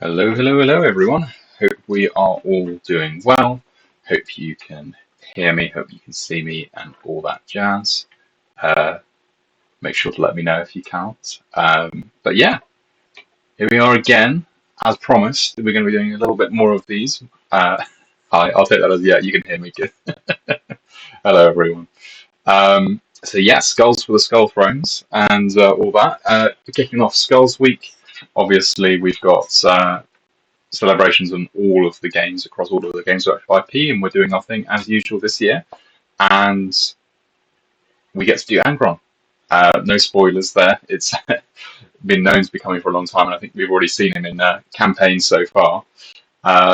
Hello, hello, hello, everyone. Hope we are all doing well. Hope you can hear me, hope you can see me, and all that jazz. Uh, Make sure to let me know if you can't. But yeah, here we are again. As promised, we're going to be doing a little bit more of these. Hi, I'll take that as yeah, you can hear me good. Hello, everyone. So yeah, Skulls for the Skull Thrones and all that. Kicking off Skulls Week. Obviously, we've got celebrations on all of the games across all of the Games Workshop IP, and we're doing our thing as usual this year. And we get to do Angron. No spoilers there. It's been known to be coming for a long time, and I think we've already seen him in campaigns so far.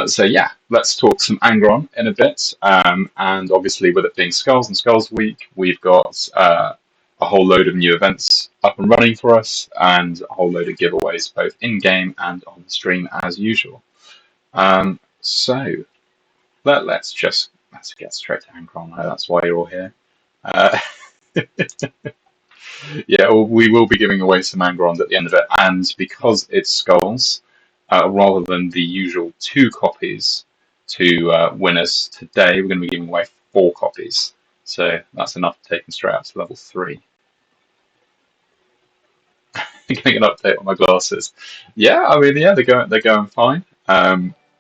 So yeah, let's talk some Angron in a bit. And obviously, with it being Skulls and Skulls Week, we've got a whole load of new events up and running for us, and a whole load of giveaways both in game and on stream as usual. So let's get straight to Angron. That's why you're all here. Uh, yeah, well, we will be giving away some Angrons at the end of it, and because it's Skulls, rather than the usual 2 copies to winners today, we're going to be giving away 4 copies. So that's enough to take them straight up to level 3. Getting an update on my glasses. Yeah, I mean, yeah, they're going fine.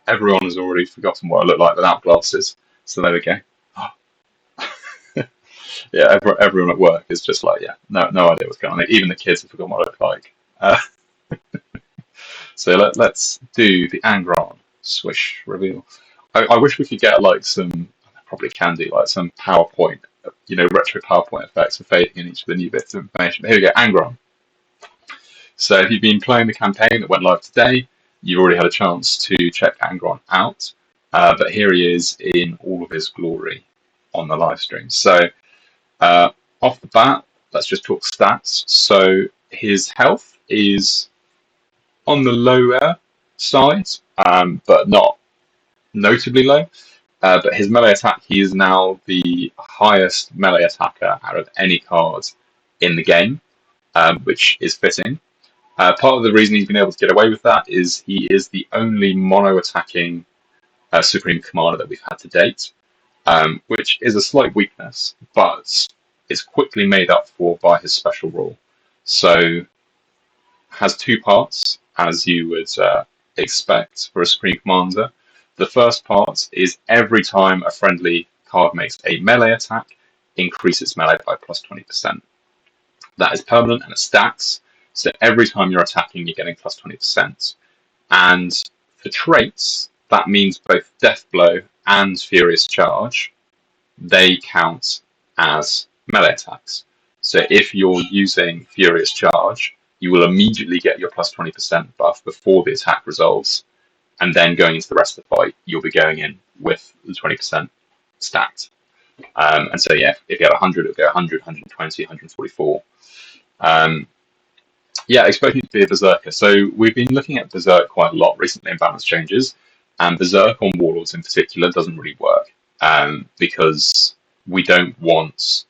Everyone has already forgotten what I look like without glasses, so there we go. Yeah, everyone at work is just like, yeah, no idea what's going on. Even the kids have forgotten what I look like. So let's do the Angron swish reveal. I wish we could get like some, probably can do like some PowerPoint, retro PowerPoint effects for fading in each of the new bits of information. But here we go, Angron. So if you've been playing the campaign that went live today, you've already had a chance to check Angron out. But here he is in all of his glory on the live stream. So off the bat, let's just talk stats. So his health is on the lower side, but not notably low. But his melee attack, he is now the highest melee attacker out of any card in the game, which is fitting. Part of the reason he's been able to get away with that is he is the only mono-attacking Supreme Commander that we've had to date, which is a slight weakness, but it's quickly made up for by his special rule. So has 2 parts, as you would expect for a Supreme Commander. The first part is every time a friendly card makes a melee attack, increase its melee by plus 20%. That is permanent and it stacks. So every time you're attacking, you're getting plus 20%. And for traits, that means both Death Blow and Furious Charge, they count as melee attacks. So if you're using Furious Charge, you will immediately get your plus 20% buff before the attack resolves. And then going into the rest of the fight, you'll be going in with the 20% stacked. And so, yeah, if you had 100, it would go 100, 120, 144. Yeah, expecting to be a Berserker. So we've been looking at Berserk quite a lot recently in balance changes, and Berserk on Warlords in particular doesn't really work because we don't want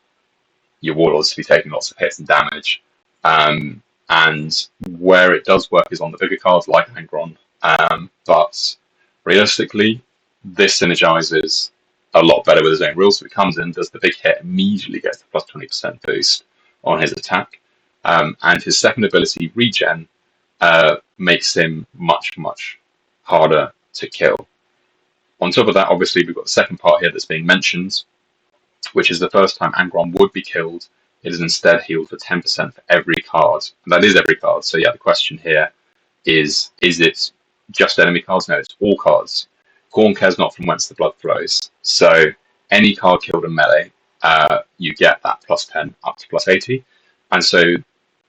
your Warlords to be taking lots of hits and damage. And where it does work is on the bigger cards like Angron, but realistically, this synergizes a lot better with his own rules. So he comes in, does the big hit, immediately gets the plus 20% boost on his attack. And his second ability, Regen, makes him much, much harder to kill. On top of that, obviously, we've got the second part here that's being mentioned, which is the first time Angron would be killed, it is instead healed for 10% for every card. And that is every card. So yeah, the question here is it just enemy cards? No, it's all cards. Khorne cares not from whence the blood flows. So any card killed in melee, you get that plus 10 up to plus 80. And so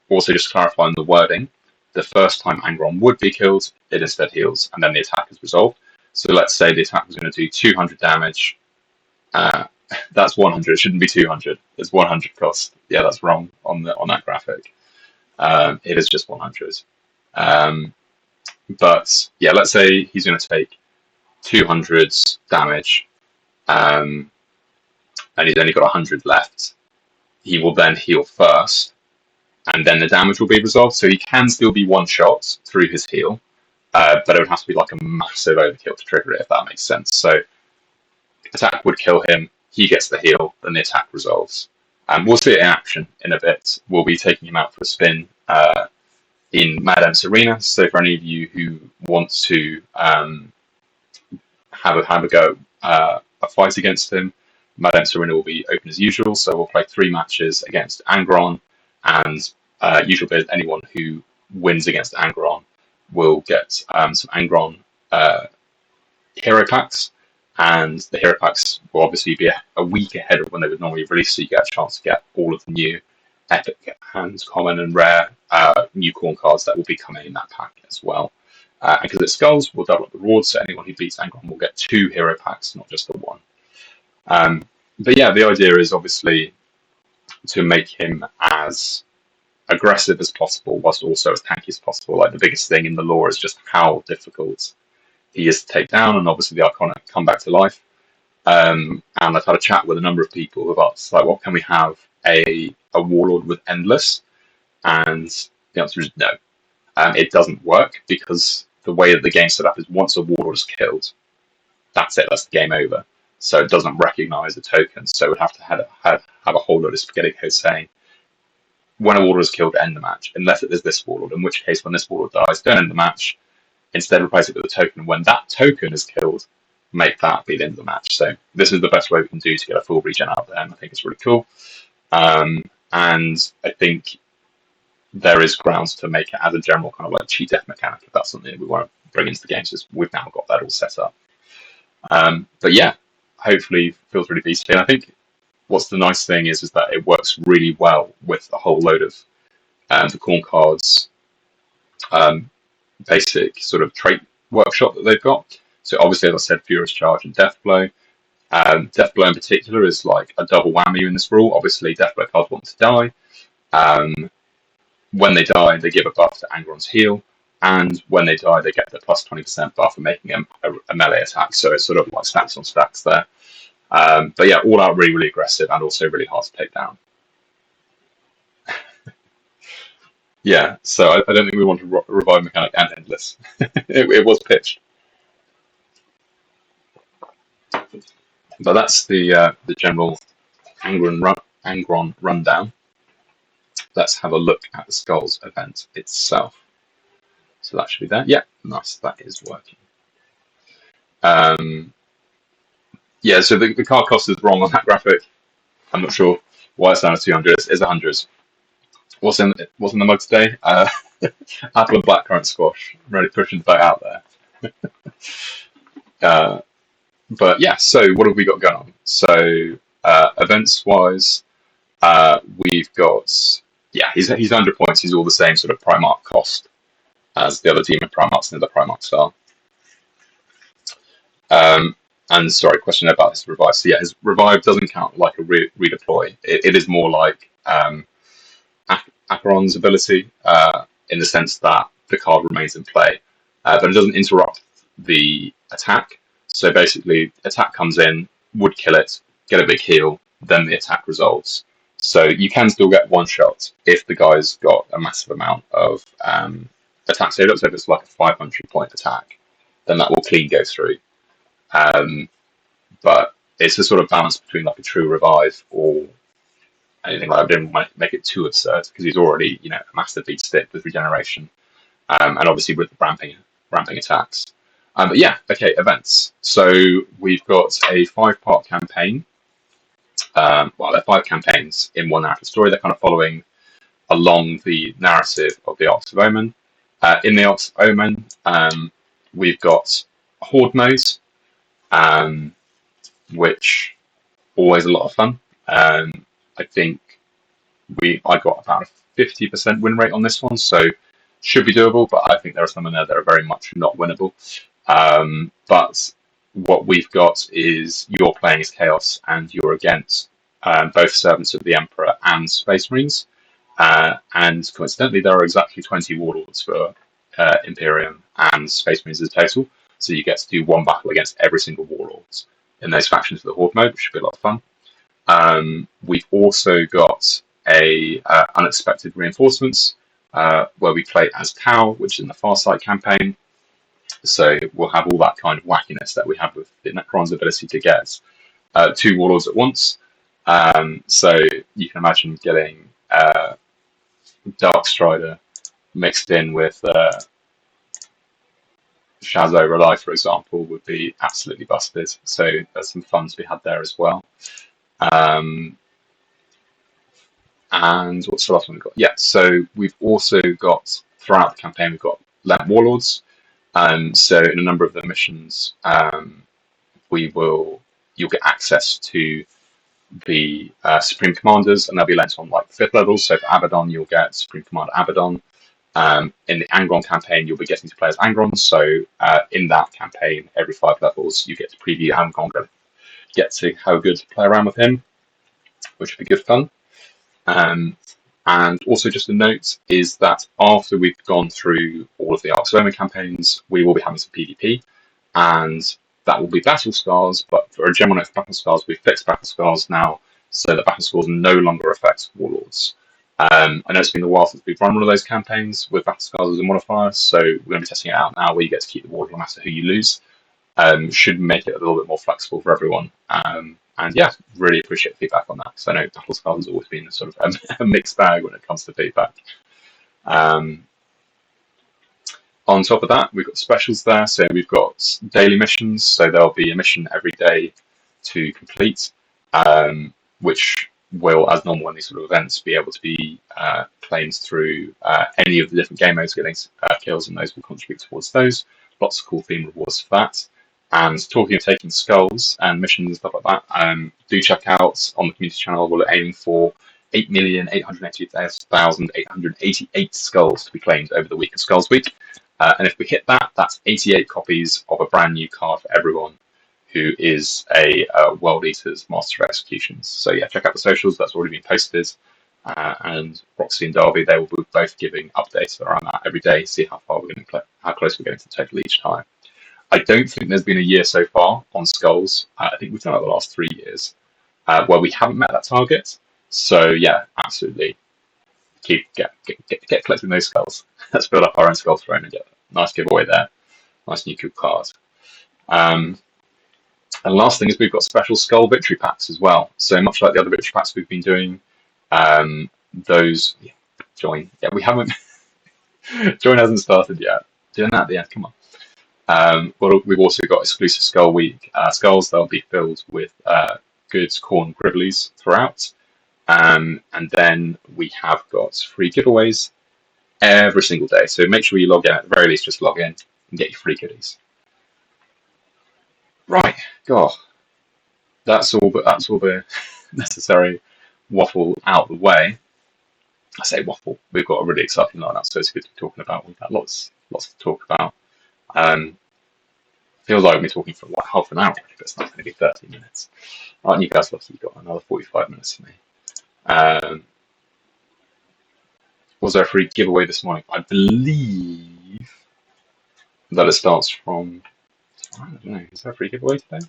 also just clarifying the wording, the first time Angron would be killed, it instead heals, and then the attack is resolved. So let's say the attack was going to do 200 damage. That's 100. It shouldn't be 200. It's 100 cost. Yeah, that's wrong on that graphic. It is just 100. But yeah, let's say he's going to take 200 damage, and he's only got 100 left. He will then heal first, and then the damage will be resolved. So he can still be one shot through his heal, but it would have to be like a massive overkill to trigger it, if that makes sense. So attack would kill him, he gets the heal, then the attack resolves. We'll see it in action in a bit. We'll be taking him out for a spin in Mad Em's Arena. So for any of you who want to have a go a fight against him, Mad Em's Arena will be open as usual. So we'll play 3 matches against Angron, and usual bit anyone who wins against Angron will get some Angron hero packs, and the hero packs will obviously be a week ahead of when they would normally release, so you get a chance to get all of the new epic and common and rare new Khorne cards that will be coming in that pack as well. And because it's skulls, we'll double up the rewards, so anyone who beats Angron will get 2 hero packs, not just the 1. But yeah, the idea is obviously to make him as aggressive as possible, whilst also as tanky as possible. Like, the biggest thing in the lore is just how difficult he is to take down, and obviously the iconic come back to life. And I've had a chat with a number of people who have asked, like, what can we have a warlord with endless? And the answer is no. It doesn't work, because the way that the game's set up is once a warlord is killed, that's it, that's the game over. So it doesn't recognise the tokens, so it would have to have a whole load of spaghetti code saying, when a warlord is killed, end the match, unless it is this warlord, in which case when this warlord dies, don't end the match, instead replace it with a token. When that token is killed, make that be the end of the match. So this is the best way we can do to get a full regen out there, and I think it's really cool. And I think there is grounds to make it as a general kind of like cheat death mechanic, if that's something that we want to bring into the game, since we've now got that all set up. But yeah, hopefully feels really beastly. And I think what's the nice thing is that it works really well with a whole load of the Khorne cards basic sort of trait workshop that they've got. So obviously, as I said, Furious Charge and Death Blow. Death Blow in particular is like a double whammy in this rule. Obviously, Death Blow cards want to die. When they die, they give a buff to Angron's heal, and when they die, they get the plus 20% buff for making a melee attack. So it's sort of like stacks on stacks there. But yeah, all out really, really aggressive, and also really hard to take down. Yeah, so I don't think we want to revive mechanic and endless. it was pitched. But that's the general Angron rundown. Let's have a look at the Skulls event itself. So that should be there. Yeah, nice, that is working. Yeah, so the card cost is wrong on that graphic. I'm not sure why it's down to 200. It's 100. What's in the mug today? Apple and blackcurrant squash. I'm really pushing the boat out there. But yeah, so what have we got going on? So events-wise, we've got, yeah, he's 100 points. He's all the same sort of Primarch cost as the other Demon Primarchs and the Primarch style. And sorry, question about his revive. So yeah, his revive doesn't count like a redeploy. It is more like Angron's ability in the sense that the card remains in play, but it doesn't interrupt the attack. So basically, attack comes in, would kill it, get a big heal, then the attack resolves. So you can still get one shot if the guy's got a massive amount of attack saved up. So if it's like a 500 point attack, then that will clean go through. But it's a sort of balance between like a true revive or anything like that. I didn't want to make it too absurd because he's already, a master beat stick with regeneration, and obviously with the ramping attacks. But yeah, okay, events. So we've got a 5-part campaign. Well, they're 5 campaigns in one narrative story. They're kind of following along the narrative of the Arcs of Omen. In the Arcs of Omen, we've got Horde modes, which always a lot of fun. I think I got about a 50% win rate on this one, so should be doable, but I think there are some in there that are very much not winnable. But what we've got is you're playing as Chaos and you're against both Servants of the Emperor and Space Marines. And coincidentally, there are exactly 20 Warlords for Imperium and Space Marines as a total. So you get to do one battle against every single Warlord in those factions for the Horde mode, which should be a lot of fun. We've also got a Unexpected Reinforcements, where we play as Tau, which is in the Farsight campaign. So we'll have all that kind of wackiness that we have with the Necron's ability to get 2 warlords at once. So you can imagine getting Dark Strider mixed in with Shazo Rely, for example, would be absolutely busted. So there's some fun to be had there as well. And what's the last one we've got? Yeah, so we've also got, throughout the campaign, we've got Lamp Warlords. So in a number of the missions, you'll get access to the Supreme Commanders, and they'll be lent on like 5th levels. So for Abaddon, you'll get Supreme Commander Abaddon. In the Angron campaign, you'll be getting to play as Angron. So in that campaign, every 5 levels, you get to preview Angron, get to have a good play around with him, which will be good fun. And also just a note is that after we've gone through all of the Arc of Omen campaigns, we will be having some PvP, and that will be Battle Scars, but for a general note for Battle Scars, we've fixed Battle Scars now, so that Battle Scars no longer affect Warlords. I know it's been a while since we've run one of those campaigns with Battle Scars as a modifier, so we're going to be testing it out now, where you get to keep the Warlord no matter who you lose. Should make it a little bit more flexible for everyone. And yeah, really appreciate feedback on that, because I know Battle Scars has always been sort of a mixed bag when it comes to feedback. On top of that, we've got specials there. So we've got daily missions. So there'll be a mission every day to complete, which will, as normal in these sort of events, be able to be claimed through any of the different game modes getting kills, and those will contribute towards those. Lots of cool theme rewards for that. And talking of taking skulls and missions and stuff like that, do check out on the community channel. We're aiming for 8,888,888 skulls to be claimed over the week of Skulls Week. And if we hit that, that's 88 copies of a brand new card for everyone who is a World Eaters Master of Executions. So yeah, check out the socials. That's already been posted. And Roxy and Darby, they will be both giving updates around that every day. See how far we're going to, how close we're getting to the total each time. I don't think there's been a year so far on skulls. I think we've done it the last 3 years where we haven't met that target. So yeah, absolutely. Get collecting those skulls. Let's build up our own skull throne and get a nice giveaway there. Nice new cool card. And the last thing is we've got special skull victory packs as well. So much like the other victory packs we've been doing, those join. Yeah, we haven't. Join hasn't started yet. Doing that at the end. Come on. Well, we've also got exclusive Skull Week skulls. They'll be filled with good Khorne Gribblies throughout. And then we have got free giveaways every single day. So make sure you log in. At the very least, just log in and get your free goodies. Right, God, that's all the necessary waffle out of the way. I say waffle. We've got a really exciting lineup, so it's good to be talking about. We've got lots to talk about. Feels like we've been talking for what, half an hour, but it's not going to be 30 minutes. Aren't you guys lucky? You've got another 45 minutes for me. Was there a free giveaway this morning? I believe that it starts from, I don't know, is there a free giveaway today?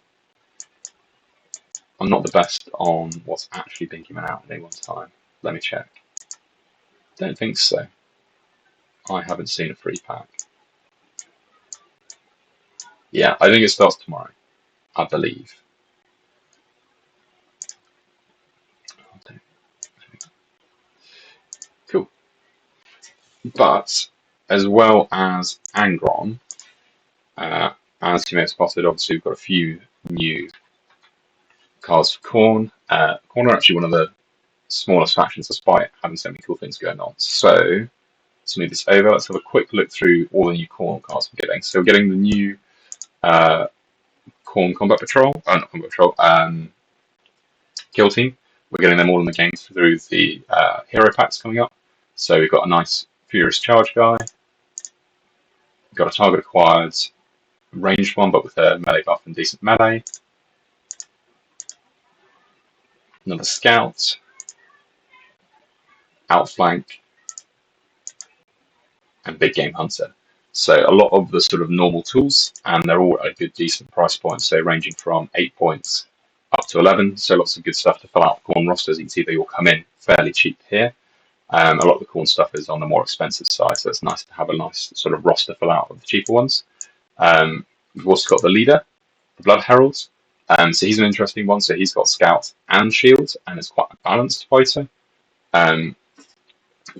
I'm not the best on what's actually been given out at any one time. Let me check. Don't think so. I haven't seen a free pack. Yeah, I think it starts tomorrow, I believe. Cool. But as well as Angron, as you may have spotted, obviously we've got a few new cards for Khorne. Khorne are actually one of the smallest factions, despite having so many cool things going on. So let's move this over. Let's have a quick look through all the new Khorne cards we're getting. So we're getting the new Khorne Combat Patrol, not Combat Patrol, Kill Team. We're getting them all in the game through the hero packs coming up. So we've got a nice Furious Charge guy. We've got a target acquired ranged one, but with a melee buff and decent melee. Another Scout. Outflank. And Big Game Hunter. So a lot of the sort of normal tools, and they're all at a good, decent price point. So ranging from 8 points up to 11. So lots of good stuff to fill out the Khorne rosters. You can see they all come in fairly cheap here. A lot of the Khorne stuff is on the more expensive side, so it's nice to have a nice sort of roster fill out of the cheaper ones. We've also got the leader, the Blood Herald. So he's an interesting one. So he's got Scout and Shield, and is quite a balanced fighter. Um,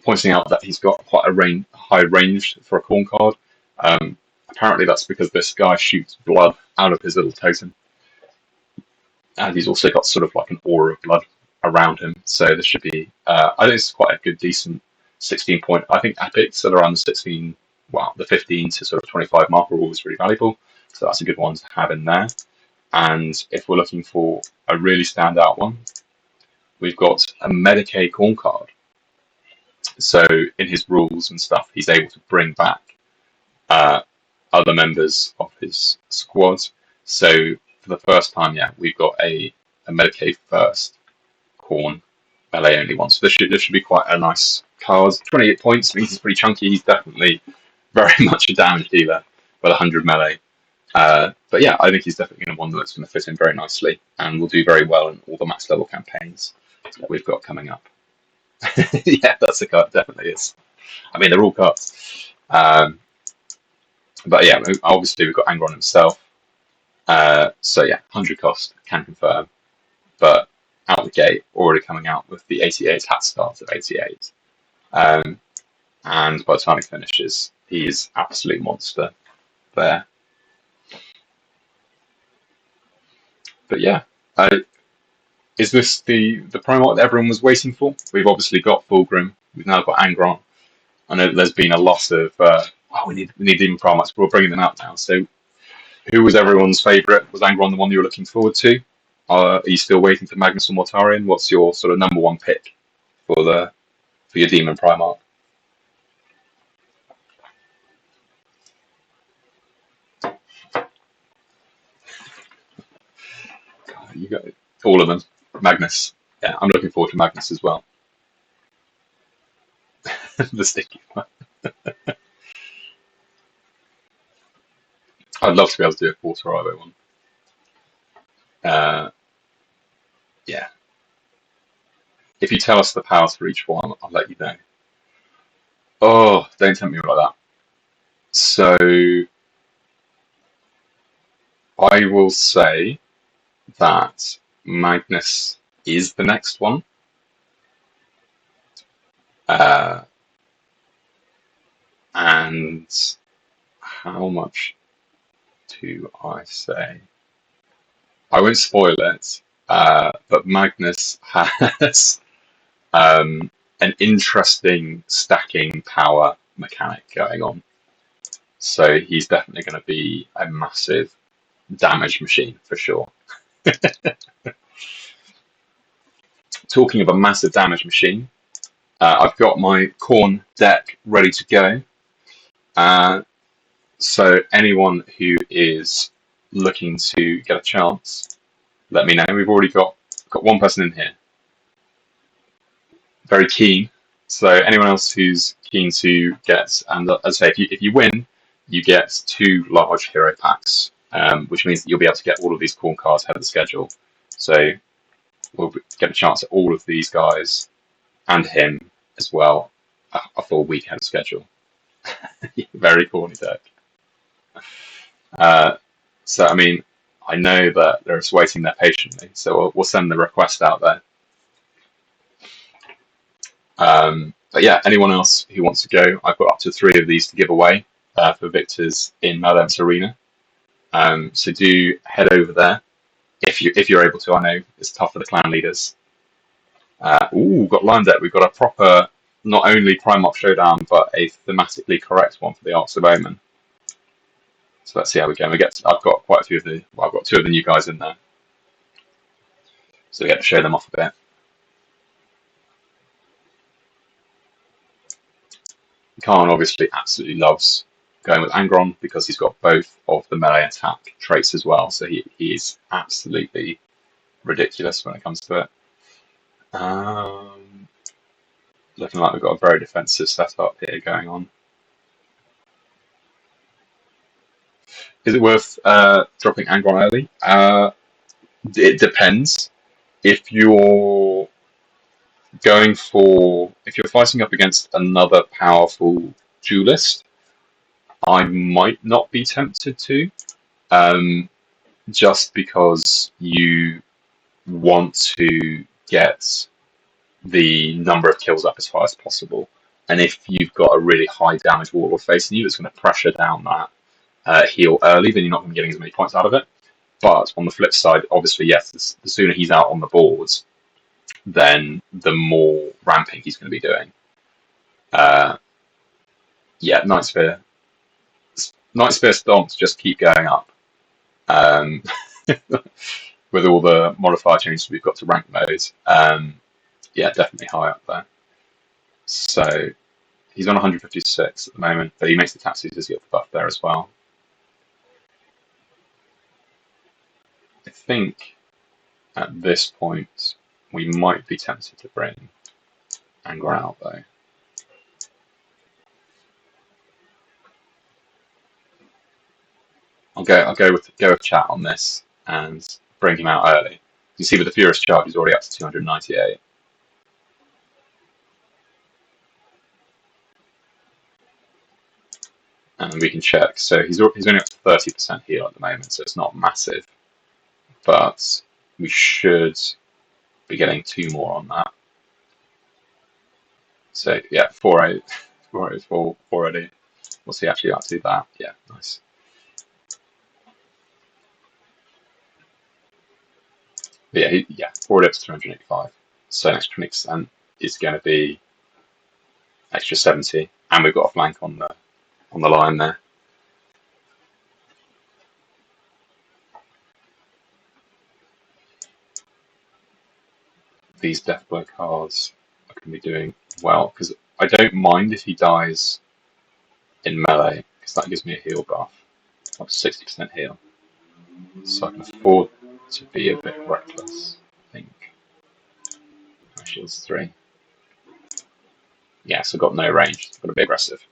Pointing out that he's got quite a high range for a Khorne card. Apparently that's because this guy shoots blood out of his little totem. And he's also got sort of like an aura of blood around him. So this should be, I think it's quite a good, decent 16 point. I think epics at around the 16, well, the 15 to sort of 25 mark are always really valuable. So that's a good one to have in there. And if we're looking for a really standout one, we've got a Medicaid Khorne card. So in his rules and stuff, he's able to bring back other members of his squad. So for the first time, yeah, we've got a Medicaid first Khorne melee only one. So this should be quite a nice card. 28 points means he's pretty chunky. He's definitely very much a damage dealer with 100 melee. But yeah, I think he's definitely going to one that's going to fit in very nicely and will do very well in all the max level campaigns that we've got coming up. Yeah, that's a card, definitely is. I mean, they're all cards. But yeah, obviously we've got Angron himself. So yeah, 100 cost, can confirm. But out the gate, already coming out with the 88 hat start of 88. And by the time he finishes, he's absolute monster there. But yeah, is this the Primarch that everyone was waiting for? We've obviously got Fulgrim. We've now got Angron. I know there's been a lot of we need Demon Primarchs, but we're bringing them out now. So, who was everyone's favourite? Was Angron the one you were looking forward to? Are you still waiting for Magnus or Mortarion? What's your sort of number one pick for your Demon Primarch? You got all of them. Magnus. Yeah, I'm looking forward to Magnus as well. The sticky one. I'd love to be able to do a quarter Ivo one. Yeah. If you tell us the powers for each one, I'll let you know. Oh, don't tempt me like that. So, I will say that Magnus is the next one. And how much do I say? I won't spoil it, but Magnus has an interesting stacking power mechanic going on. So he's definitely going to be a massive damage machine for sure. Talking of a massive damage machine, I've got my Khorne deck ready to go. So anyone who is looking to get a chance, let me know. We've already got one person in here, very keen. So anyone else who's keen to get, and as I say, if you win, you get 2 large hero packs, which means that you'll be able to get all of these Khorne cards ahead of the schedule. So we'll get a chance at all of these guys and him as well, a full week ahead of schedule. Very corny deck. So I mean, I know that they're just waiting there patiently, so we'll send the request out there. But yeah, anyone else who wants to go, I've got up to 3 of these to give away for victors in Madam's Arena. So do head over there if you're able to. I know it's tough for the clan leaders. Got Lion Deck. We've got a proper, not only Primarch Showdown, but a thematically correct one for the Arts of Omen. So let's see how we go. I've got quite a few of I've got 2 of the new guys in there, so we get to show them off a bit. Khorne obviously absolutely loves going with Angron because he's got both of the melee attack traits as well. So he is absolutely ridiculous when it comes to it. Looking like we've got a very defensive setup here going on. Is it worth dropping Angron early? It depends. If you're fighting up against another powerful duelist, I might not be tempted to, just because you want to get the number of kills up as high as possible. And if you've got a really high damage warlord facing you that's going to pressure down that heal early, then you're not going to be getting as many points out of it. But on the flip side, obviously, yes, the sooner he's out on the boards, then the more ramping he's going to be doing. Yeah, Night Sphere stomps just keep going up. With all the modifier changes we've got to rank mode, yeah, definitely high up there. So he's on 156 at the moment, but he makes the tattoos as he got the buff there as well. I think at this point we might be tempted to bring Angron out though. I'll go with chat on this and bring him out early. You see with the Furious Charge he's already up to 298. And we can check. So he's only up to 30% heal at the moment, so it's not massive. But we should be getting 2 more on that. So yeah, 484 already. What's he actually up to that? Yeah, nice. But yeah, already up to 385. So next 20% is going to be extra 70, and we've got a flank on the line there. These Deathblow cards are going to be doing well, because I don't mind if he dies in melee, because that gives me a heal buff, up to 60% heal. So I can afford to be a bit reckless, I think. My shield's 3. Yeah, so I've got no range, I've got to be aggressive.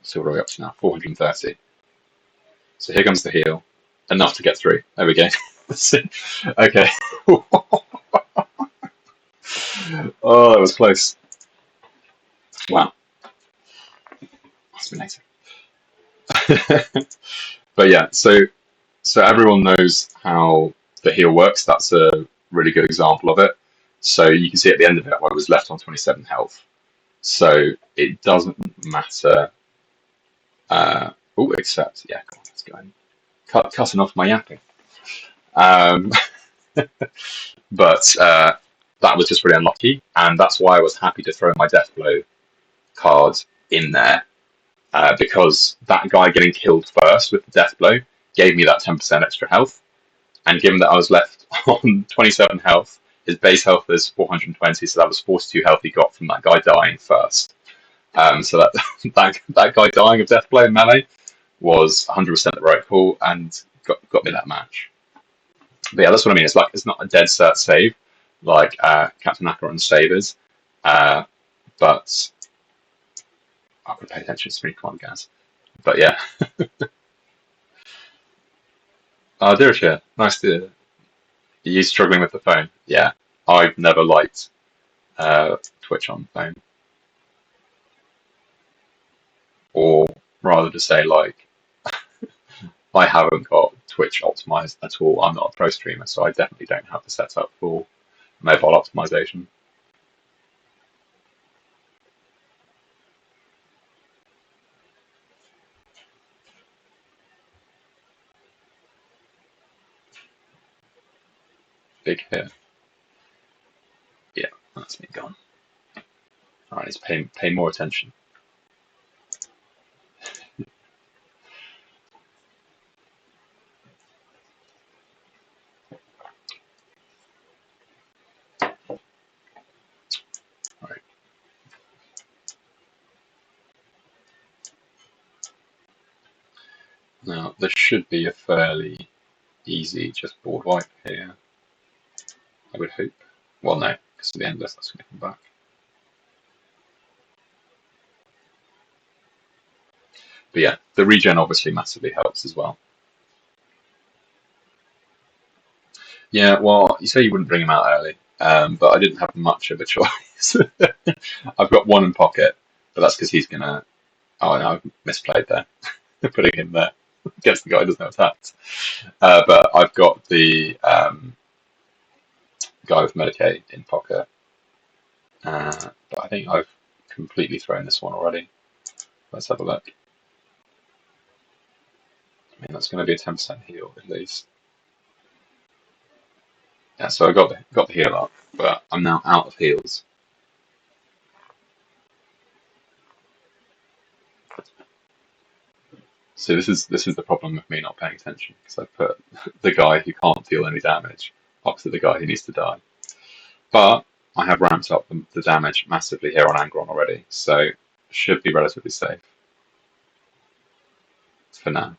So what are we up to now? 430. So here comes the heal. Enough to get through. There we go. Okay. Oh, that was close. Wow. That's been later. But yeah, so everyone knows how the heal works. That's a really good example of it. So you can see at the end of it, I was left on 27 health. So it doesn't matter. Except, yeah, come on, let's go and cutting off my yapping. But that was just really unlucky, and that's why I was happy to throw my Deathblow card in there, because that guy getting killed first with the Deathblow gave me that 10% extra health, and given that I was left on 27 health, his base health is 420, so that was 42 health he got from that guy dying first. So that guy dying of Deathblow in melee was 100% the right call and got me that match. But yeah, that's what I mean. It's not a dead cert save like Captain Acheron's save is, but I've got to pay attention to me. Come on, guys. But yeah. Dirishia, nice to. Are you struggling with the phone? Yeah, I've never liked Twitch on the phone. Or rather to say, like, I haven't got Twitch optimized at all. I'm not a pro streamer, so I definitely don't have the setup for mobile optimization. Big hit. Yeah, that's me gone. Alright, let's pay more attention. Alright. Now, there should be a fairly easy just board wipe here, I would hope. Well, no, because at the end of this, that's going to come back. But yeah, the regen obviously massively helps as well. Yeah, well, you say you wouldn't bring him out early. but I didn't have much of a choice. I've got one in pocket, but that's because he's gonna. Oh no, I've misplayed there, putting him there against the guy who doesn't have attacks. But I've got the guy with Medicaid in pocket. But I think I've completely thrown this one already. Let's have a look. I mean, that's going to be a 10% heal at least. Yeah, so I got the heal up, but I'm now out of heals. So this is the problem with me not paying attention, because I put the guy who can't deal any damage opposite the guy who needs to die. But I have ramped up the damage massively here on Angron already, so should be relatively safe for now.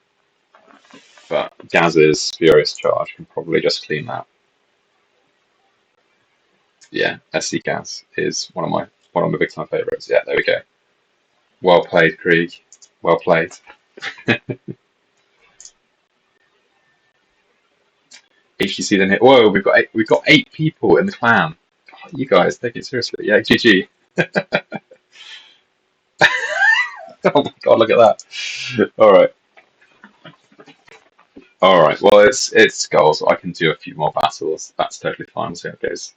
But Gaz's Furious Charge can probably just clean that. Yeah, SC Gaz is one of my big time favourites. Yeah, there we go. Well played, Krieg. Well played. HTC then hit. Whoa, we've got 8 people in the clan. Oh, you guys take it seriously. Yeah, GG. Oh my god, look at that. All right. Well, it's goals. I can do a few more battles. That's totally fine. We'll see how it goes.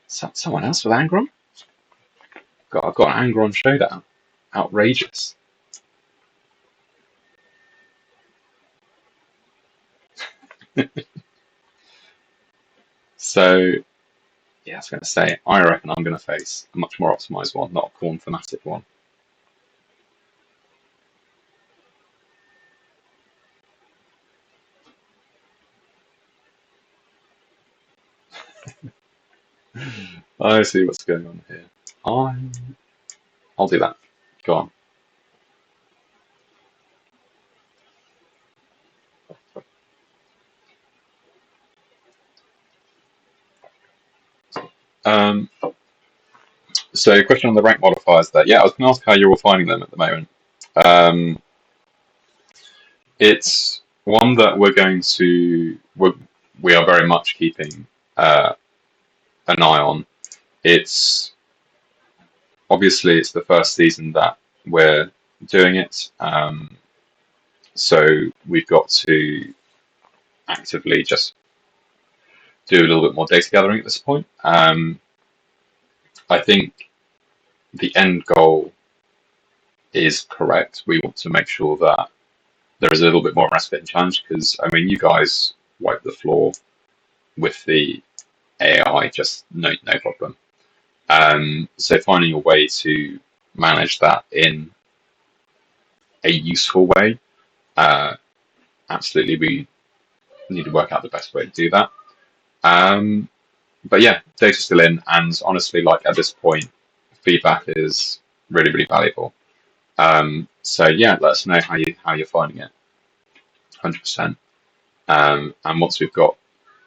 Someone else with Angron? God, I've got an Angron showdown. Outrageous. So, yeah, I was going to say, I reckon I'm going to face a much more optimized one, not a Khorne thematic one. I see what's going on here. I'll do that. Go on. Um, so, question on the rank modifiers there. Yeah, I was going to ask how you're all finding them at the moment. It's one that we are very much keeping an eye on. It's obviously it's the first season that we're doing it, so we've got to actively just do a little bit more data gathering at this point. I think the end goal is correct. We want to make sure that there is a little bit more respite and challenge, because I mean, you guys wipe the floor with the AI, just no problem. So finding a way to manage that in a useful way, absolutely, we need to work out the best way to do that. But yeah, data's still in, and honestly, like at this point, feedback is really valuable. So yeah, let us know how you're finding it. 100%. And once we've got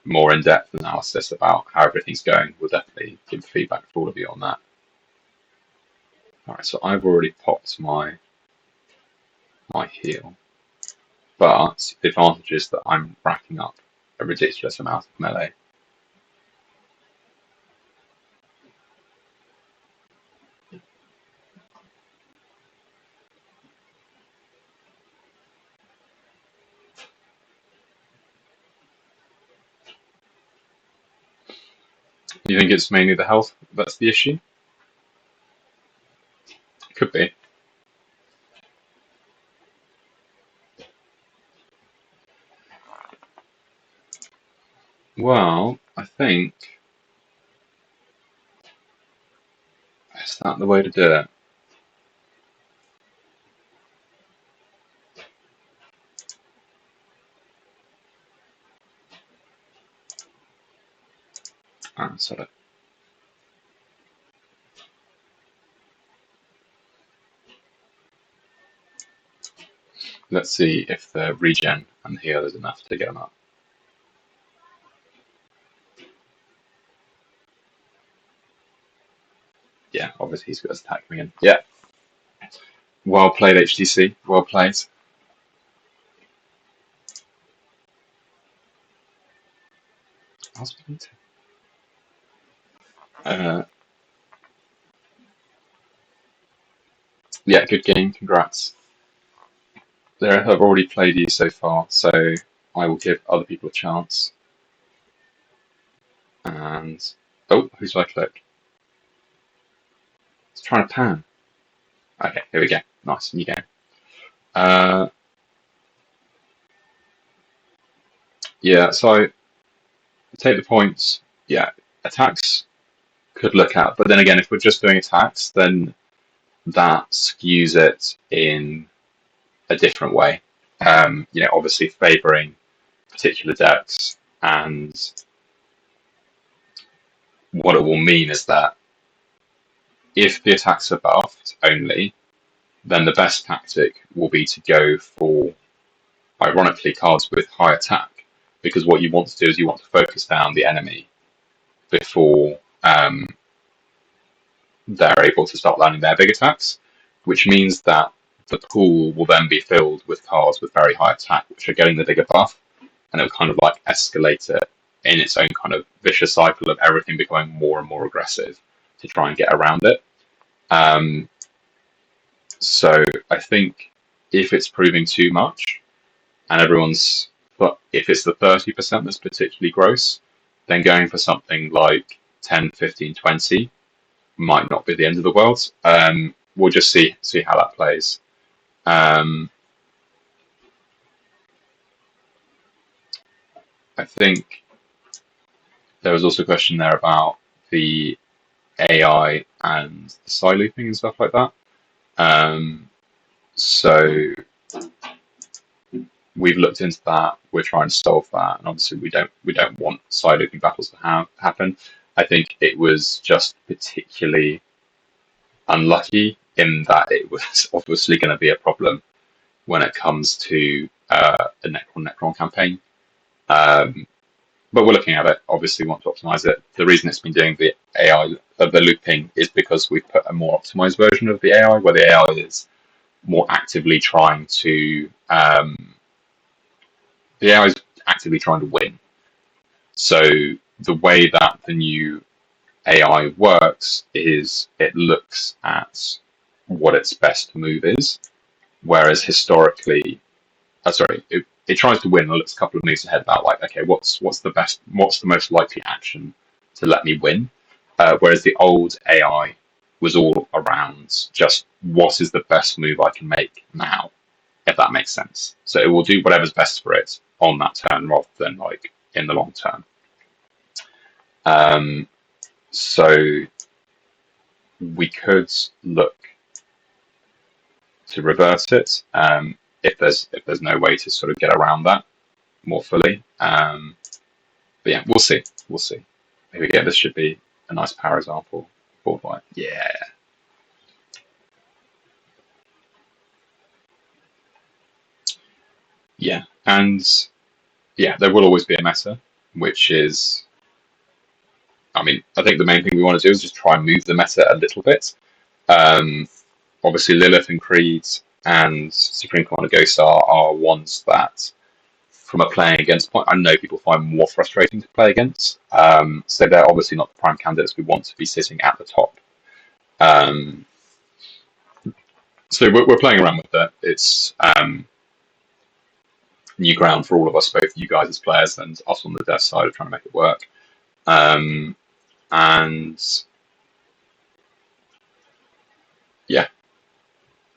more in-depth analysis about how everything's going, we'll definitely give feedback for all of you on that. All right, so I've already popped my heal, but the advantage is that I'm racking up a ridiculous amount of melee. You think it's mainly the health that's the issue? Could be. Well, I think is that the way to do it? So let's see if the regen and heal is enough to get him up. Yeah, obviously he's got his attack coming in. Yeah. Well played, HTC. Well played. I was beginning to. Uh, yeah, good game. Congrats. There have already played you so far, so I will give other people a chance. And oh, who's I click? It's trying to pan. Okay, here we go. Nice, new game. Uh, yeah, so take the points. Yeah, attacks could look at, but then again, if we're just doing attacks, then that skews it in a different way. Obviously favouring particular decks, and what it will mean is that if the attacks are buffed only, then the best tactic will be to go for, ironically, cards with high attack, because what you want to do is you want to focus down the enemy before they're able to start landing their big attacks, which means that the pool will then be filled with cards with very high attack, which are getting the bigger buff, and it'll kind of like escalate it in its own kind of vicious cycle of everything becoming more and more aggressive to try and get around it. Um, so I think if it's proving too much and but if it's the 30% that's particularly gross, then going for something like 10, 15, 20 might not be the end of the world. We'll just see how that plays. Um, I think there was also a question there about the AI and the side looping and stuff like that. So we've looked into that. We're trying to solve that, and obviously we don't want side looping battles to happen. I think it was just particularly unlucky in that it was obviously going to be a problem when it comes to the Necron campaign. But we're looking at it. Obviously, want to optimize it. The reason it's been doing the AI the looping is because we've put a more optimized version of the AI, where the AI is more actively trying to the AI is actively trying to win. So the way that the new AI works is it looks at what its best move is, whereas historically, it tries to win and looks a couple of moves ahead about like, okay, what's the most likely action to let me win, whereas the old AI was all around just what is the best move I can make now, if that makes sense. So it will do whatever's best for it on that turn rather than like in the long term. So we could look to reverse it if there's no way to sort of get around that more fully. But yeah, we'll see. We'll see. Here we go. This should be a nice power example. Board white. Yeah. Yeah. And yeah, there will always be a meta, which is, I mean, I think the main thing we want to do is just try and move the meta a little bit. Obviously, Lilith and Creed and Supreme Commander Ghostar are ones that, from a playing against point, I know people find more frustrating to play against. So they're obviously not the prime candidates we want to be sitting at the top. So we're playing around with that. It's new ground for all of us, both you guys as players and us on the dev side of trying to make it work. And yeah,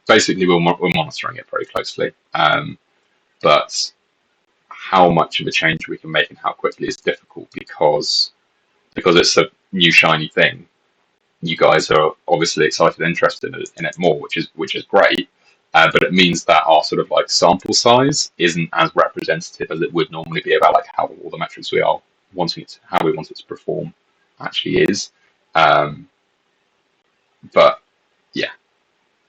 basically we're monitoring it very closely. But how much of a change we can make and how quickly is difficult because it's a new shiny thing. You guys are obviously excited and interested in it more, which is great. But it means that our sort of like sample size isn't as representative as it would normally be about like how all the metrics we are wanting it, how we want it to perform actually is. But yeah,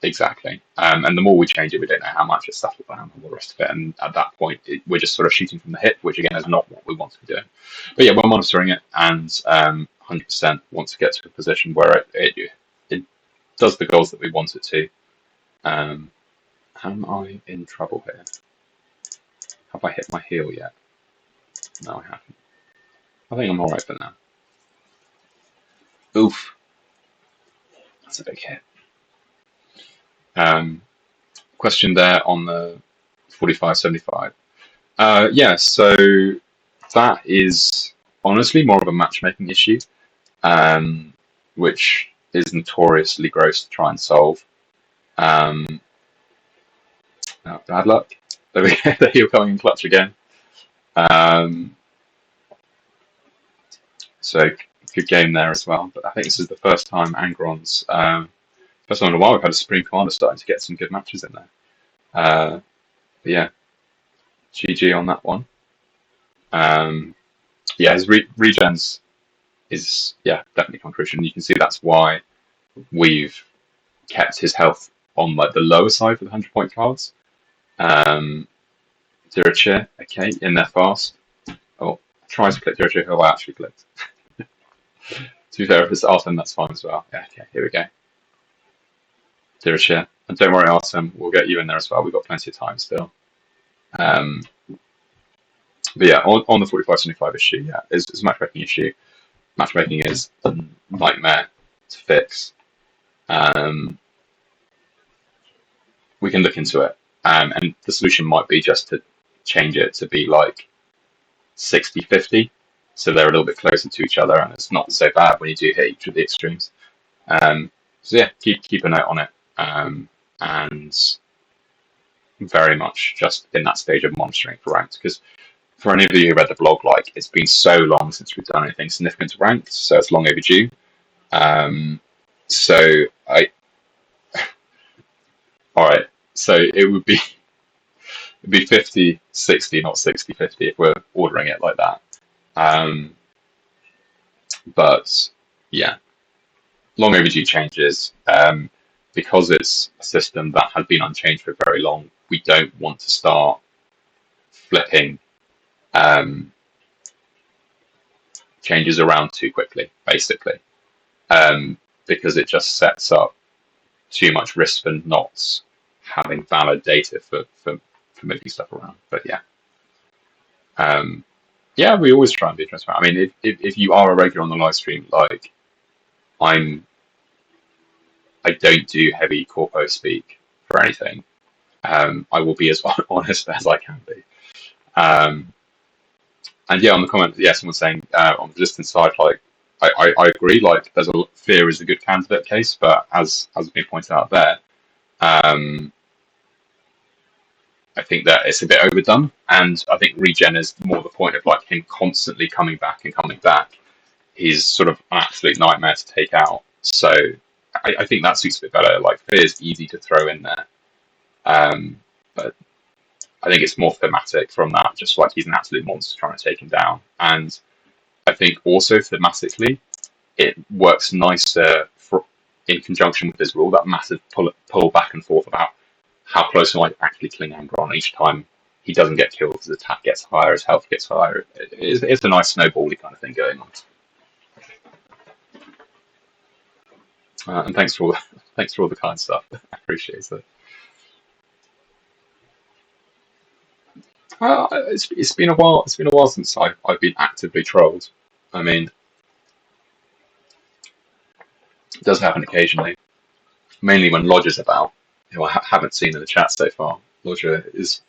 exactly. And the more we change it, we don't know how much it's settled down and all the rest of it. And at that point, we're just sort of shooting from the hip, which again is not what we want to be doing. But yeah, we're monitoring it and 100% want to get to a position where it does the goals that we want it to. Am I in trouble here? Have I hit my heel yet? No, I haven't. I think I'm alright for now. Oof, that's a big hit. Question there on the 45-75. Yeah, so that is honestly more of a matchmaking issue, which is notoriously gross to try and solve. Oh, bad luck. There we go. The heel coming in clutch again. So good game there as well. But I think this is the first time Angron's first time in a while we've had a Supreme Commander starting to get some good matches in there. But yeah, GG on that one. Yeah, his regens is definitely contribution. You can see that's why we've kept his health on like the lower side for the 100-point cards. Dirachair, okay, in there fast. Oh, tries to click Dirachair, who I actually clicked. To be fair, if it's Artem, that's fine as well. Yeah, okay, here we go. Dirachair. And don't worry, Artem, we'll get you in there as well. We've got plenty of time still. But yeah, on the 45-75 issue, yeah, it's a matchmaking issue. Matchmaking is a nightmare to fix. We can look into it. And the solution might be just to change it to be like 60-50, so they're a little bit closer to each other, and it's not so bad when you do hit each of the extremes. So yeah, keep a note on it, and very much just in that stage of monitoring for ranked, because for any of you who read the blog, like it's been so long since we've done anything significant to ranked, so it's long overdue. So all right, so it would be 50-60, not 60-50 if we're ordering it like that. But yeah, long overdue changes. Because it's a system that has been unchanged for very long, we don't want to start flipping changes around too quickly, basically, because it just sets up too much risk for not having valid data for moving stuff around. But yeah, we always try and be transparent. I mean, if you are a regular on the live stream, like I don't do heavy corpo speak for anything. I will be as honest as I can be. And yeah, on the comment, yeah, someone's saying on the resistance side, like I agree. Like, there's fear is a good candidate case, but as has been pointed out there, I think that it's a bit overdone, and I think regen is more the point of like him constantly coming back and coming back. He's sort of an absolute nightmare to take out. So I think that suits a bit better. Like, fear is easy to throw in there, but I think it's more thematic from that. Just like he's an absolute monster trying to take him down, and I think also thematically it works nicer in conjunction with his rule, that massive pull back and forth about how close am I actually killing Angron each time he doesn't get killed, his attack gets higher, his health gets higher. It's a nice snowbally kind of thing going on. And thanks for all the kind stuff. I appreciate it. It's been a while. It's been a while since I've been actively trolled. I mean, it does happen occasionally, mainly when Lodger's about, who I haven't seen in the chat so far. Lodger is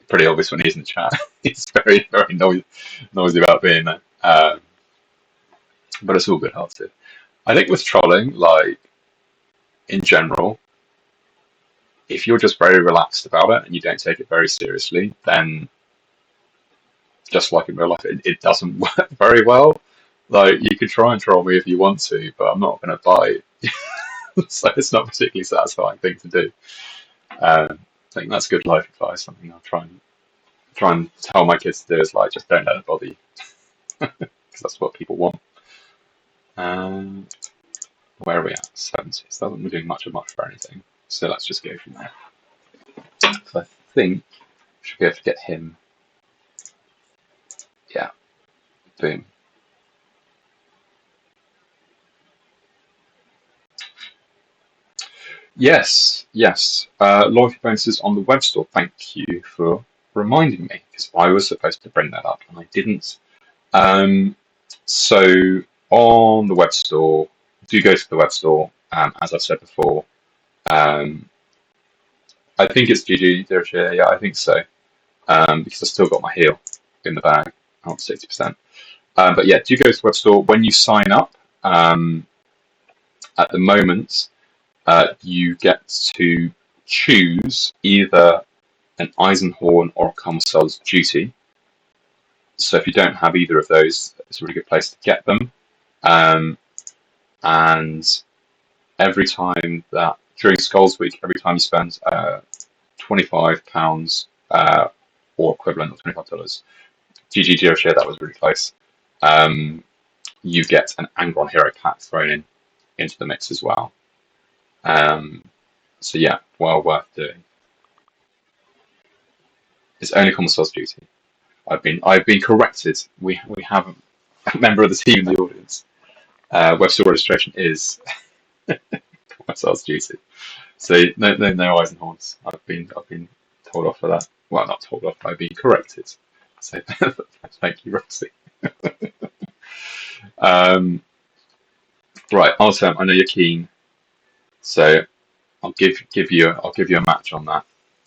pretty obvious when he's in the chat. He's very, very noisy about being there. But it's all good-hearted. I think with trolling, like, in general, if you're just very relaxed about it and you don't take it very seriously, then just like in real life, it doesn't work very well. Like, you could try and troll me if you want to, but I'm not going to bite. So it's not a particularly satisfying thing to do. I think that's good life advice. Something I'll try and tell my kids to do is like, just don't let it bother you, because that's what people want. Where are we at? 70. So we're doing much for anything. So let's just go from there. So I think we should be able to get him. Yeah. Boom. Yes. Loyalty bonuses on the web store. Thank you for reminding me, because I was supposed to bring that up and I didn't. So on the web store, do go to the web store. As I've said before, um, I think it's GG Dershire. Yeah, I think so. Because I've still got my heel in the bag, out 60%. But yeah, do go to the web store when you sign up. At the moment, you get to choose either an Eisenhorn or a Commissar's Duty. So if you don't have either of those, it's a really good place to get them. And every time that, during Skulls Week, every time you spend £25 or equivalent of $25, GG Geo Share, that was really close. You get an Angron Hero pack thrown into the mix as well. So yeah, well worth doing. It's only Commissar's Duty. I've been corrected. We have a member of the team in the audience. Web store registration is Commissar's Duty. So no Eisenhorns. I've been told off for that. Well, not told off. I've been corrected. So thank you, Roxy. Right, Artem, I know you're keen, so I'll give you a match on that.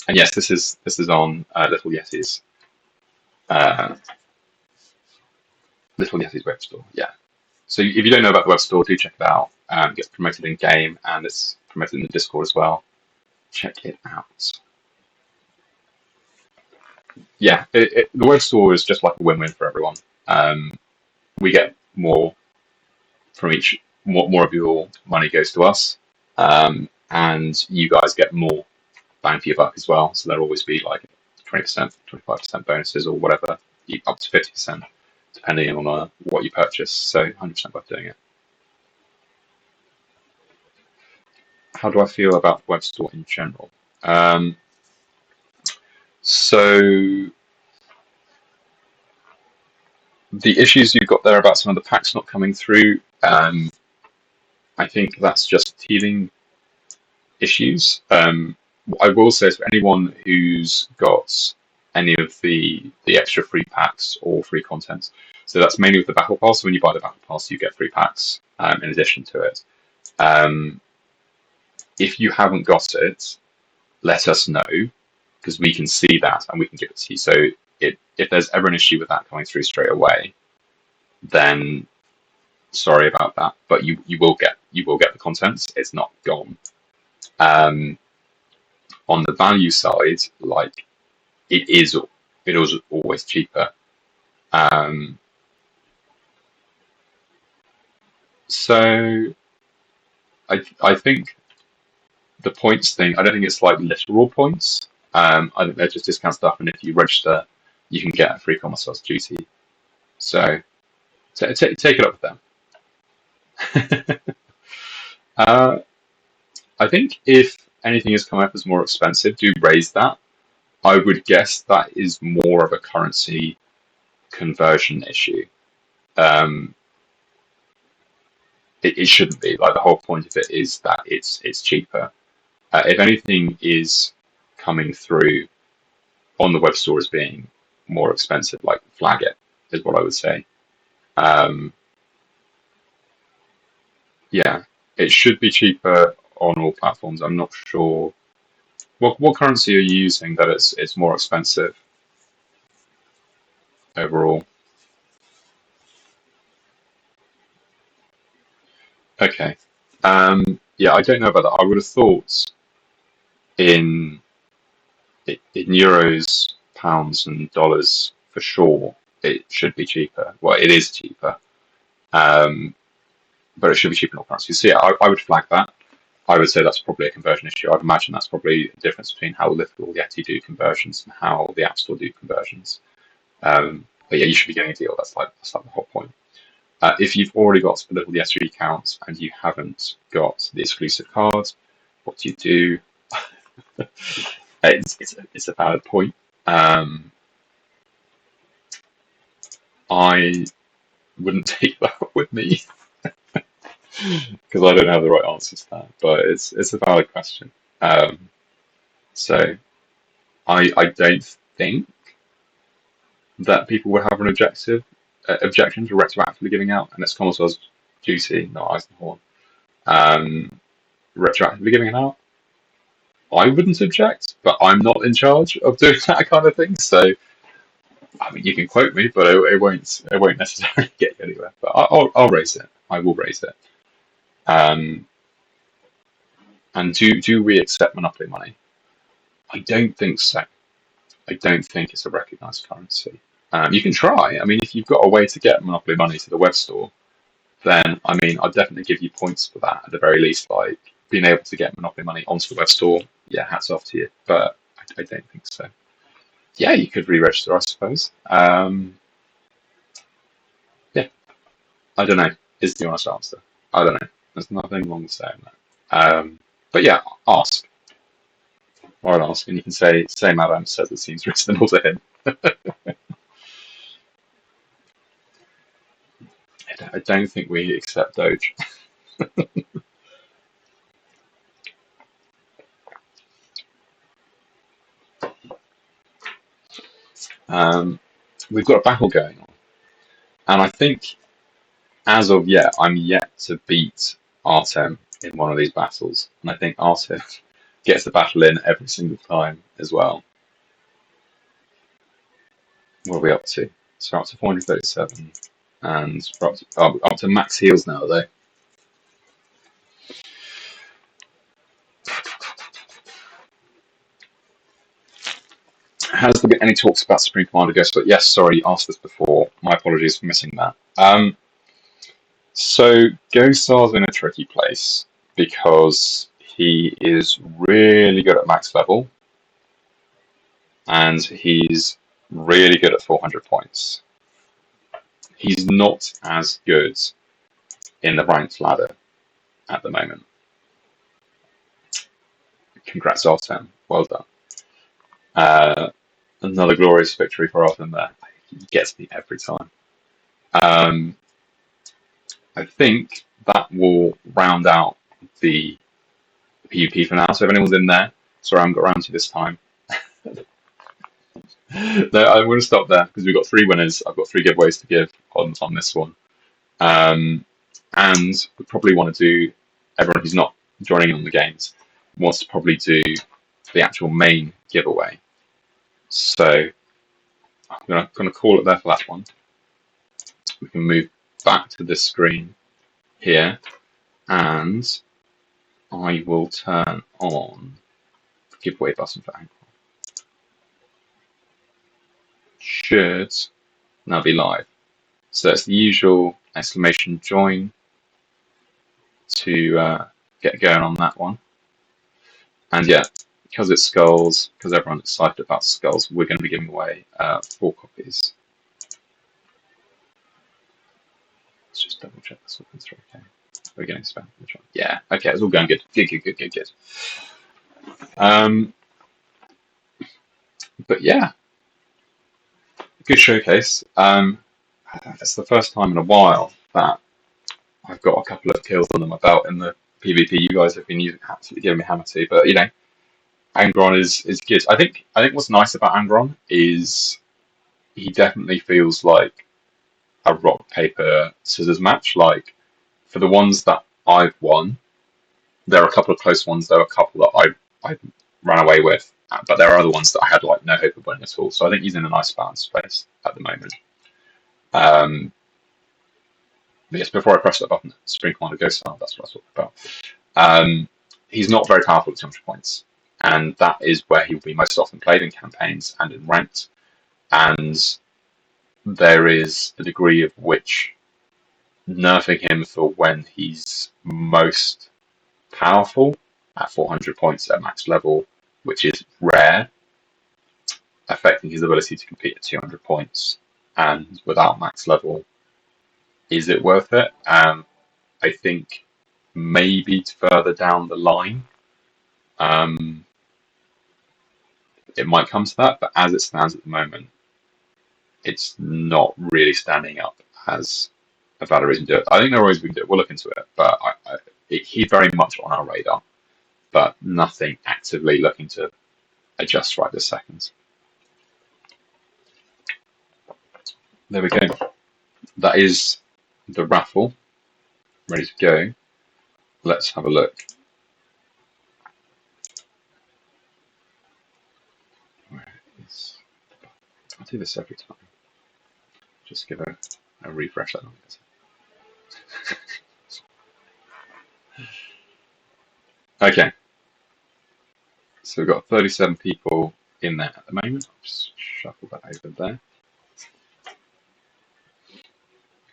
And yes, this is on Little Yeti's web store. Yeah. So if you don't know about the web store, do check it out. It gets promoted in game and it's promoted in the Discord as well. Check it out. Yeah, the web store is just like a win-win for everyone. We get more from each. More of your money goes to us, and you guys get more bang for your buck as well. So there'll always be like 20%, 25% bonuses or whatever, up to 50%, depending on what you purchase. So 100% worth doing it. How do I feel about the web store in general? So the issues you've got there about some of the packs not coming through, I think that's just teething issues. I will say for anyone who's got any of the extra free packs or free content, so that's mainly with the Battle Pass. When you buy the Battle Pass, you get free packs in addition to it. If you haven't got it, let us know, because we can see that and we can give it to you. So if there's ever an issue with that coming through straight away, then sorry about that, but you will get the contents. It's not gone. On the value side, like it was always cheaper. So I think the points thing, I don't think it's like literal points. I think they're just discount stuff, and if you register, you can get a free Commissar's Duty. So take it up with them. I think if anything is coming up as more expensive, do raise that. I would guess that is more of a currency conversion issue. It shouldn't be. Like, the whole point of it is that it's cheaper. If anything is coming through on the web store as being more expensive, like, flag it, is what I would say. Yeah, it should be cheaper on all platforms. I'm not sure. What currency are you using that it's more expensive overall? Okay. Yeah, I don't know about that. I would have thought in euros, pounds, and dollars for sure, it should be cheaper. Well, it is cheaper, but it should be cheaper in all currencies. So yeah, I would flag that. I would say that's probably a conversion issue. I'd imagine that's probably the difference between how Little Yeti do conversions and how the App Store do conversions. But yeah, you should be getting a deal. That's like the whole point. If you've already got a Little Yeti account and you haven't got the exclusive card, what do you do? It's a valid point. I wouldn't take that with me because I don't have the right answers to that. But it's a valid question. So I don't think that people would have an objection to retroactively giving out, and it's Commodores Duty, not Eisenhorn. retroactively giving it out. I wouldn't object, but I'm not in charge of doing that kind of thing. So, I mean, you can quote me, but it won't necessarily get you anywhere. But I'll raise it. I will raise it. Um, and do we accept monopoly money? I don't think so. I don't think it's a recognised currency. You can try. I mean, if you've got a way to get monopoly money to the web store, then I mean, I'd definitely give you points for that at the very least. Like being able to get monopoly money onto the web store, yeah, hats off to you. But I don't think so. Yeah, you could re-register, I suppose. Yeah, I don't know. Is the honest answer? I don't know. There's nothing wrong with saying that. But yeah, ask. Or I'll ask, and you can say Madame says it seems reasonable to him. I don't think we accept Doge. We've got a battle going on, and I think as of yet, I'm yet to beat Artem in one of these battles, and I think Artem gets the battle in every single time as well. What are we up to? So we're up to 437, and we're up to max heals now, though. Has there been any talks about Supreme Commander Ghost? But yes, sorry, you asked this before. My apologies for missing that. So Ghost's in a tricky place because he is really good at max level, and he's really good at 400 points. He's not as good in the ranked ladder at the moment. Congrats, Artem. Well done. Another glorious victory for Artem there. He gets me every time. I think that will round out the PvP for now. So if anyone's in there, sorry I haven't got around to this time. No, I'm going to stop there because we've got 3 winners. I've got 3 giveaways to give on this one. And we probably want to do, everyone who's not joining on the games wants to probably do the actual main giveaway. So I'm going to call it there for that one. We can move back to this screen here, and I will turn on the giveaway button for Angron. Should now be live. So it's the usual exclamation join to get going on that one. And yeah, because it's skulls, because everyone's excited about skulls, we're going to be giving away 4 copies. Let's just double check this all comes through. Okay, we're getting spam. Yeah, okay, it's all going good. Good. But yeah, good showcase. It's the first time in a while that I've got a couple of kills under my belt in the PvP. You guys have been absolutely giving me hammer to, but you know, Angron is good. I think what's nice about Angron is he definitely feels like a rock paper scissors match. Like for the ones that I've won, there are a couple of close ones. There are a couple that I ran away with, but there are other ones that I had like no hope of winning at all. So I think he's in a nice balanced place at the moment. But yes, before I press that button, Supreme Commander Ghost Style, that's what I was talking about. He's not very powerful at 200 points, and that is where he will be most often played in campaigns and in ranked. And there is a degree of which nerfing him for when he's most powerful at 400 points at max level, which is rare, affecting his ability to compete at 200 points and without max level. Is it worth it? I think maybe further down the line, it might come to that, but as it stands at the moment, it's not really standing up as a valid reason to do it. I think there are ways we can do it. We'll look into it, but he's very much on our radar, but nothing actively looking to adjust right this second. There we go. That is the raffle ready to go. let's have a look. I do this every time. Just give a refresh. Okay. So we've got 37 people in there at the moment. I'll just shuffle that over there.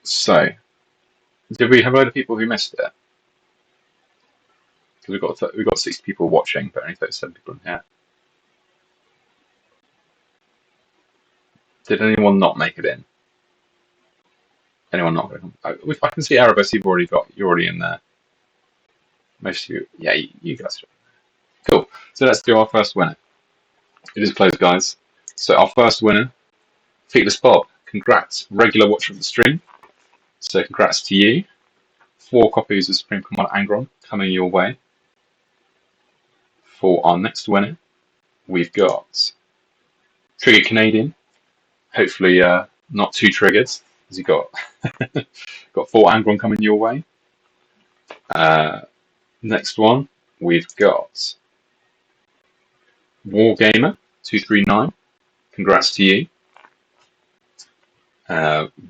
So, did we have a load of people who missed it? Because we've got 60 people watching, but only 37 people in here. Did anyone not make it in? Anyone not? I can see Erebus. You're already in there. Most of you, yeah, you guys are. Cool. So let's do our first winner. It is closed, guys. So our first winner, Feetless Bob. Congrats, regular watcher of the stream. So congrats to you. 4 copies of Supreme Commander Angron coming your way. For our next winner, we've got Triggered Canadian. Hopefully not too triggered, as you got 4 Angron coming your way. Next one, we've got Wargamer 239. Congrats to you.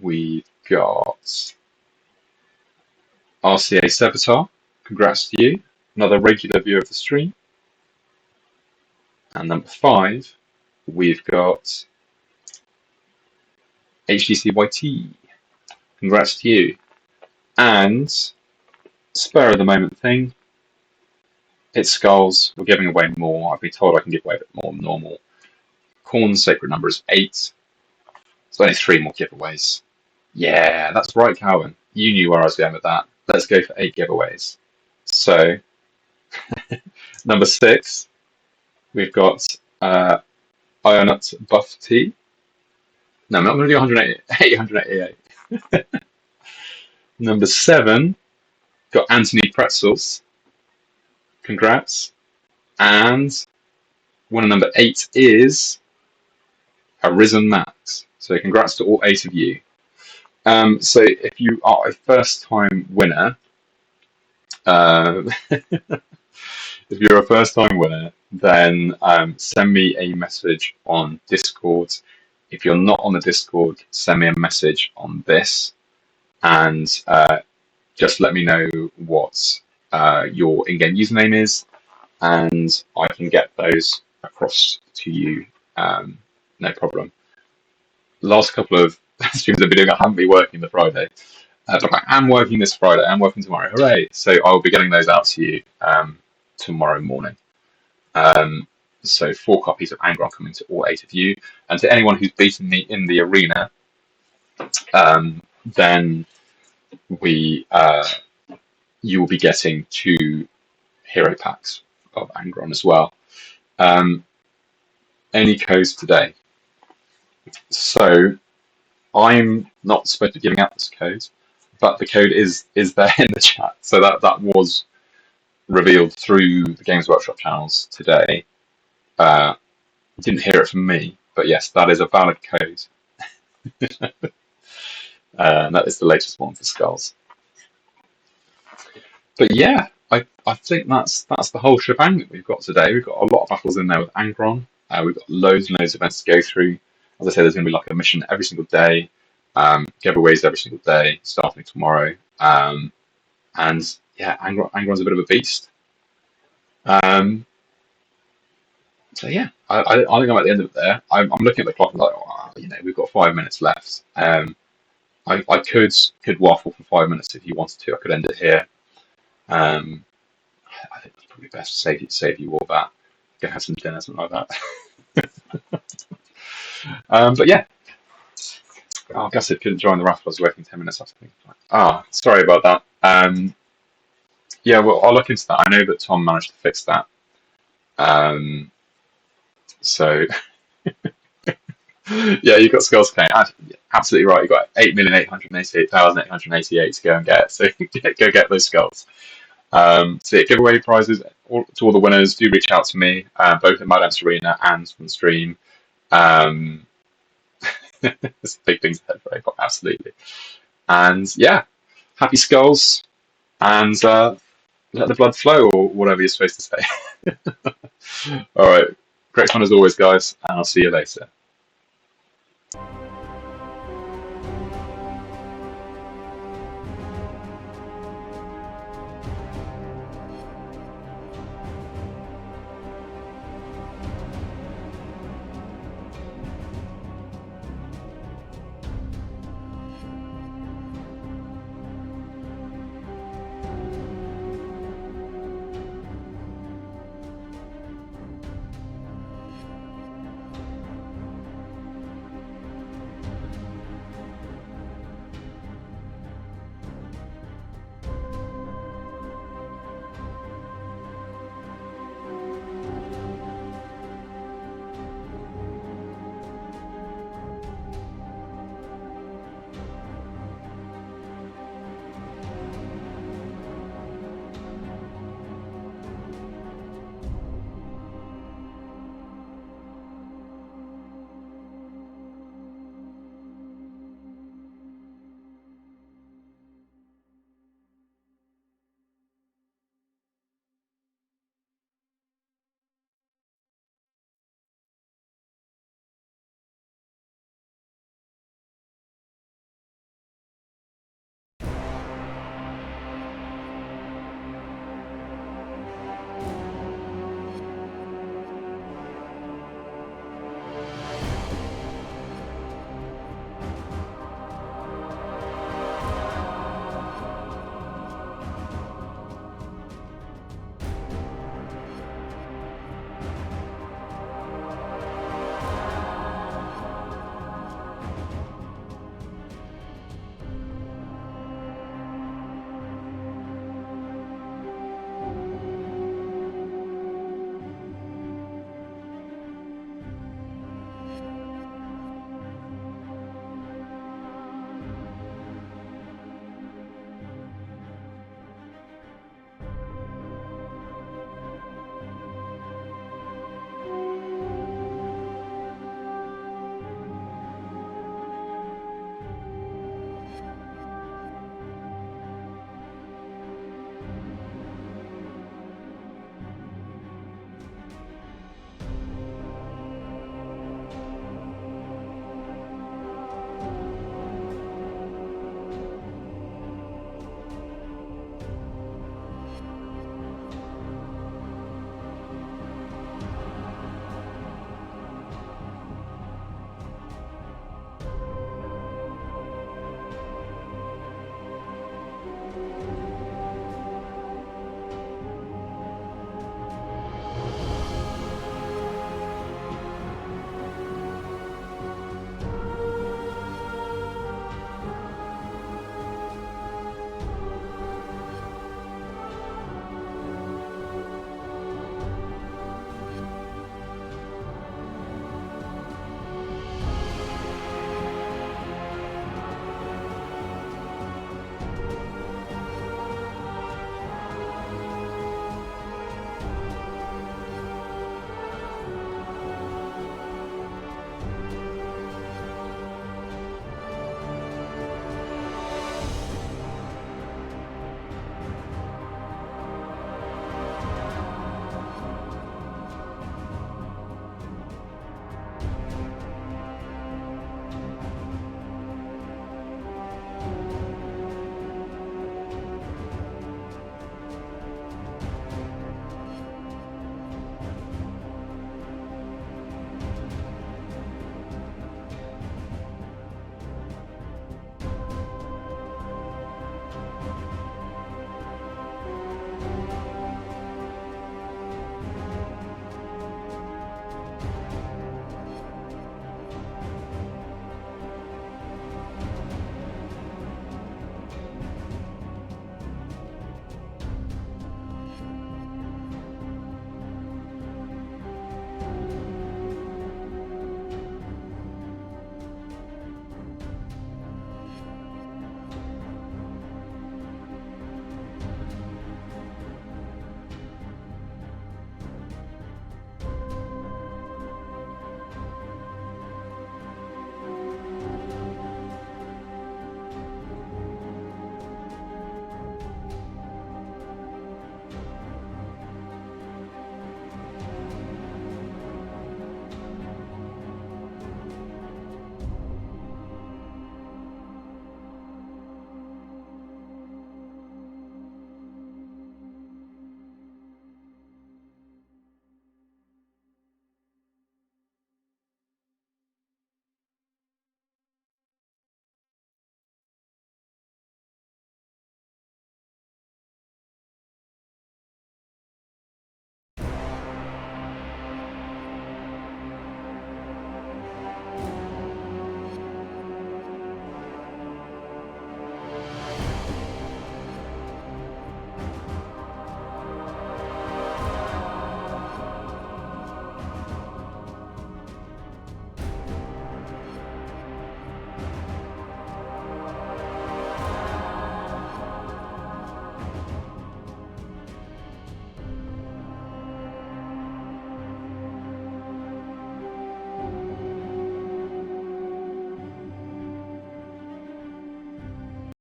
We've got RCA Sevatar. Congrats to you. Another regular viewer of the stream. And number 5, we've got HDCYT. Congrats to you. And spur of the moment thing. It's skulls. We're giving away more. I've been told I can give away a bit more than normal. Khorne's sacred number is 8. So only 3 more giveaways. Yeah, that's right, Calvin. You knew where I was going with that. Let's go for 8 giveaways. So, number 6, we've got Ionut Buff T. No, I'm not going to do 888. Number 7, got Anthony Pretzels. Congrats. And winner number 8 is Arisen Max. So congrats to all 8 of you. So if you are a first-time winner, then send me a message on Discord. If you're not on the Discord, send me a message on this, and just let me know what your in-game username is, and I can get those across to you. No problem. Last couple of streams I've been doing, I haven't been working the Friday. But I am working this Friday. I'm working tomorrow. Hooray! So I'll be getting those out to you tomorrow morning. So 4 copies of Angron coming to all 8 of you. And to anyone who's beaten me in the arena, then you will be getting 2 hero packs of Angron as well. Any codes today? So I'm not supposed to be giving out this code, but the code is there in the chat. So that was revealed through the Games Workshop channels today. Didn't hear it from me, but yes, that is a valid code. That is the latest one for Skulls. But yeah, I think that's the whole shebang that we've got today. We've got a lot of battles in there with Angron. We've got loads and loads of events to go through. As I say, there's going to be like a mission every single day, giveaways every single day, starting tomorrow. And yeah, Angron's a bit of a beast. So yeah, I think I'm at the end of it there. I'm looking at the clock and like, oh, we've got 5 minutes left. I could waffle for 5 minutes if you wanted to. I could end it here. I think it's probably best to save you all that. Go have some dinner, something like that. But yeah. Oh, I guess I couldn't join the raffle. I was waiting 10 minutes after. Sorry about that. Yeah, well, I'll look into that. I know that Tom managed to fix that. So, yeah, you got Skulls Cane. Absolutely right. You got 8,888,888 to go and get. So go get those skulls. So yeah, giveaway prizes to all the winners. Do reach out to me, both at Mad Arena and from the stream. There's big things ahead for ACOP, absolutely. And yeah, happy Skulls, and let the blood flow, or whatever you're supposed to say. All right, great fun as always, guys, and I'll see you later.